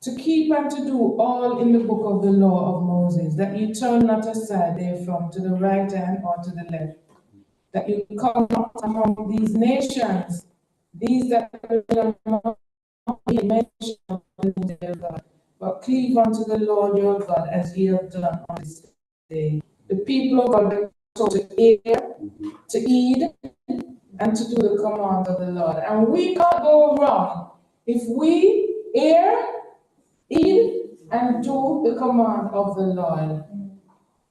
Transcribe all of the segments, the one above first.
to keep and to do all in the book of the law of Moses, that you turn not aside therefrom to the right hand or to the left, that you come not among these nations, these that are not mentioned, but cleave unto the Lord your God as ye have done on this day. The people of God were told to hear, to heed, and to do the command of the Lord. And we can't go wrong if we hear, heed, and do the command of the Lord.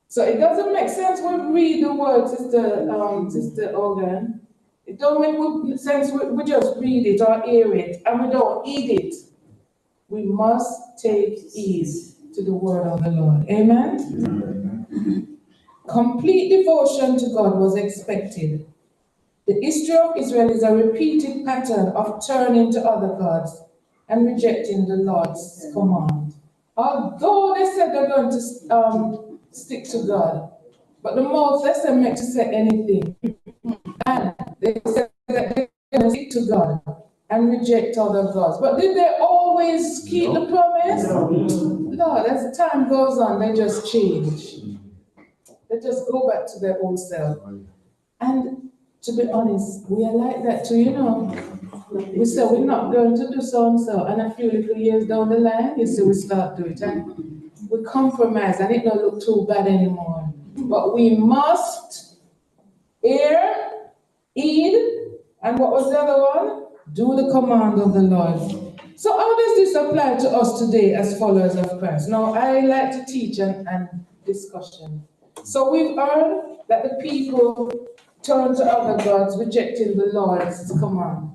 So it doesn't make sense we read the word, Sister Organ. It don't make sense we just read it or hear it and we don't heed it. We must take heed to the word of the Lord. Amen? Amen. Complete devotion to God was expected. The history of Israel is a repeated pattern of turning to other gods and rejecting the Lord's command. Although they said they're going to stick to God, but the mouth lets them make to say anything. And they said that they're going to stick to God and reject other gods. But did they always keep the promise? No, as time goes on, they just change. They just go back to their old self. And to be honest, we are like that too, you know. We say we're not going to do so and so, and a few little years down the line, you see we start doing it. And we compromise, and it don't look too bad anymore. But we must hear, heed, and what was the other one? Do the command of the Lord. So how does this apply to us today as followers of Christ? Now, I like to teach and discussion. So we've heard that the people turn to other gods, rejecting the Lord's command.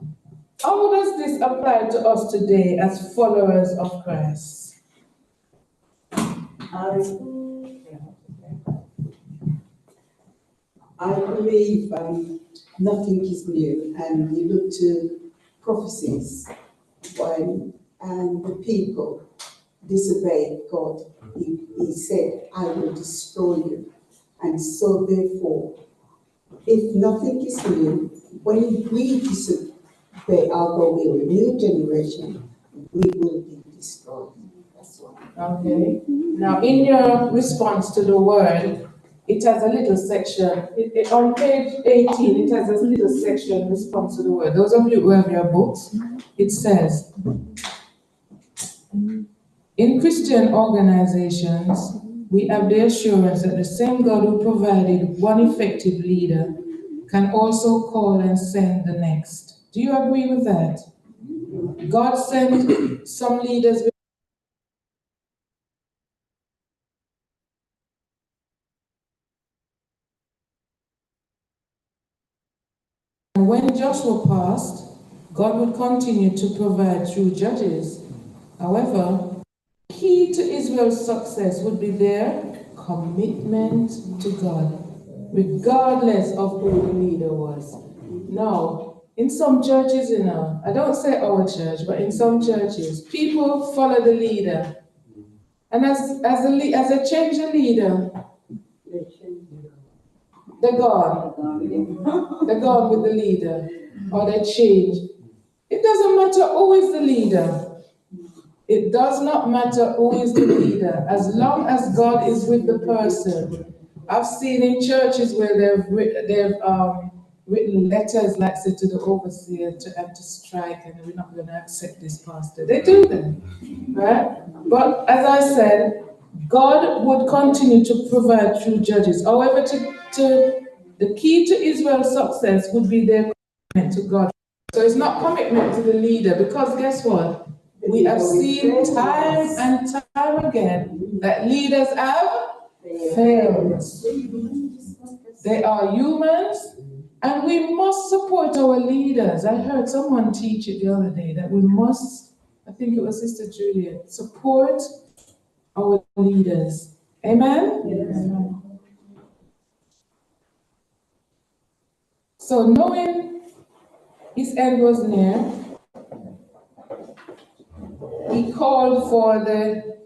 How does this apply to us today as followers of Christ? I believe nothing is new, and you look to prophecies when the people disobeyed God. He said, I will destroy you. And so therefore, if nothing is new, when we disobey our God, we're a new generation, we will be destroyed. That's all. Okay. Now, in your response to the word, it has a little section. On page 18, it has a little section response to the word. Those of you who have your books, it says, in Christian organizations, we have the assurance that the same God who provided one effective leader can also call and send the next. Do you agree with that? God sent some leaders. And when Joshua passed, God would continue to provide through judges. However, the key to Israel's success would be their commitment to God, regardless of who the leader was. Now, in some churches, you know, I don't say our church, but in some churches, people follow the leader. And as they change the leader, they're gone. They're gone with the leader, or they change. It doesn't matter who is the leader. It does not matter who is the leader, as long as God is with the person. I've seen in churches where they've written letters, like say, to the overseer to have to strike, and we're not going to accept this pastor. They do that, right? But as I said, God would continue to provide through judges. However, the key to Israel's success would be their commitment to God. So it's not commitment to the leader, because guess what? We have seen time and time again that leaders have failed. They are humans, and we must support our leaders. I heard someone teach it the other day that we must, I think it was Sister Juliet, support our leaders. Amen? Yes. So knowing his end was near, he called for the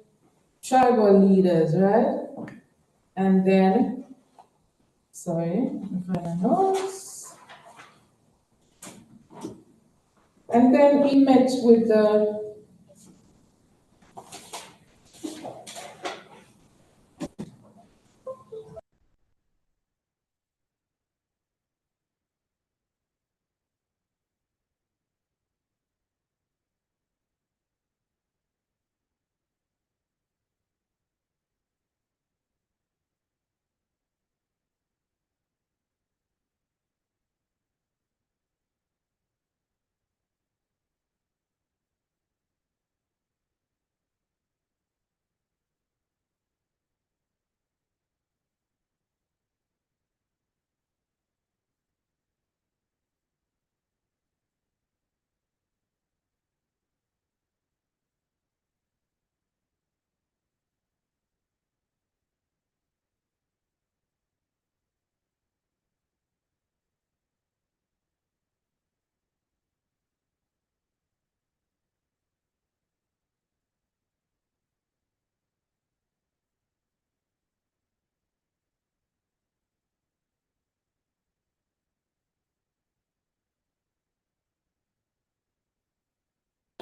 tribal leaders, right? And then, sorry, I'm finding notes. And then he met with the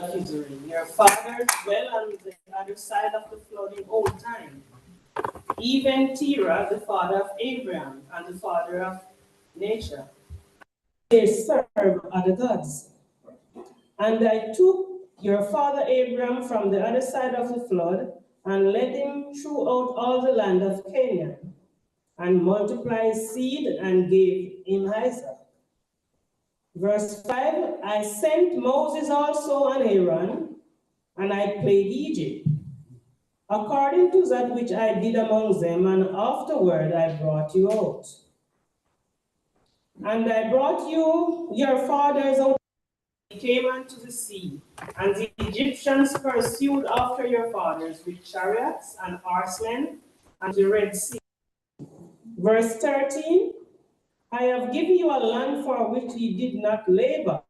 of Israel. Your fathers dwell on the other side of the flood in old time. Even Terah, the father of Abraham and the father of Nahor, they serve other gods. And I took your father Abraham from the other side of the flood and led him throughout all the land of Canaan, and multiplied his seed and gave him Isaac. Verse 5, I sent Moses also and Aaron, and I plagued Egypt, according to that which I did among them, and afterward I brought you out. And I brought you, your fathers, out. They came unto the sea, and the Egyptians pursued after your fathers with chariots and horsemen, and the Red Sea. Verse 13, I have given you a land for which ye did not labor,